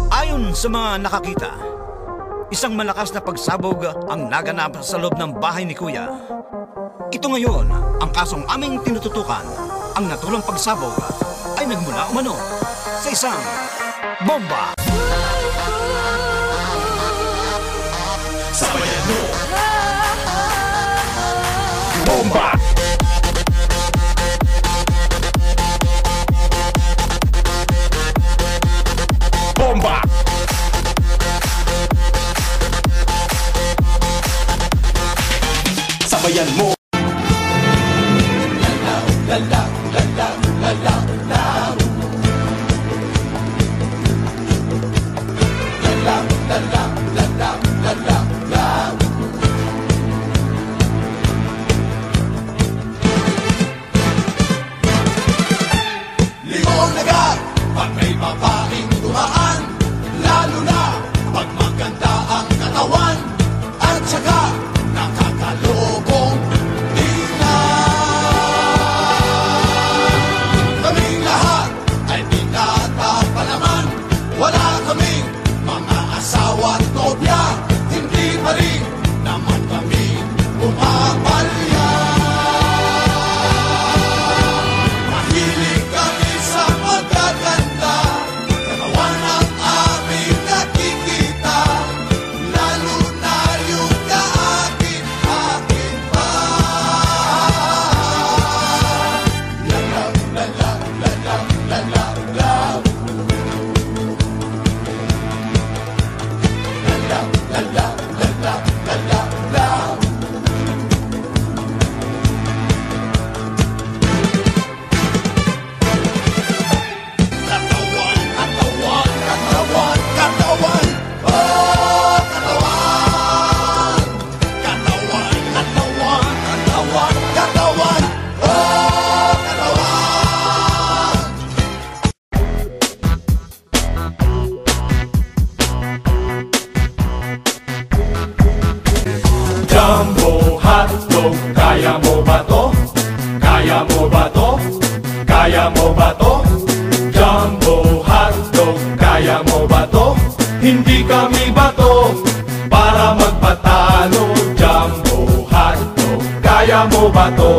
Ayon sa mga nakakita, isang malakas na pagsabog ang naganap sa loob ng bahay ni Kuya. Ito ngayon ang kasong aming tinututukan. Ang natulang pagsabog ay nagmula umano sa isang bomba. Sabayan mo! Bomba! Bomba! Sabayan mo! Limong agad pag may babaeng dumaan, lalo na pag maganda ang katawan at saka nakakalobong tingnan. Kaming lahat ay binata pa naman, wala kaming mga asawa at nobya, hindi pa rin naman kami pumapalya. Mahilig kami sa magaganda, katawan ang aming nakikita, lalo na yung kaakin-akin pa. Lalaw, lalaw, lalaw, lalaw, lalaw. Lalaw, lalaw, lalaw, lalaw, lalaw. Katawan, katawan, katawan, katawan. Oh, katawan. Katawan, katawan, katawan, katawan. Oh, katawan. Jumbo hotdog, kaya mo ba to? Kaya mo ba to? Kaya mo ba to? Jumbo hotdog, kaya mo ba to? Hindi kami bato para magpatalo. Jumbo hotdog, kaya mo ba to?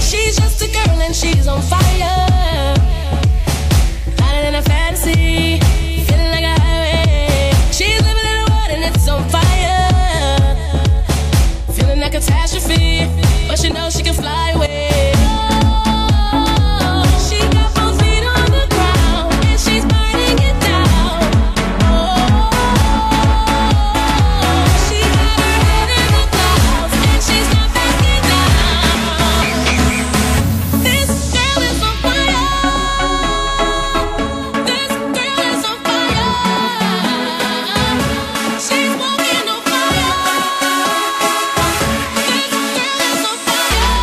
She's just a girl and she's on fire, hotter than a fantasy, feeling like a highway. She's living in a world and it's on fire, feeling like catastrophe, but she knows she can fly away. Oh, she got both feet on the ground and she's biting it down. Oh, she got her head in the clouds and she's not backing down. This girl is on fire. This girl is on fire. She's walking on fire. This girl is on fire.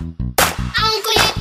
Ang kulit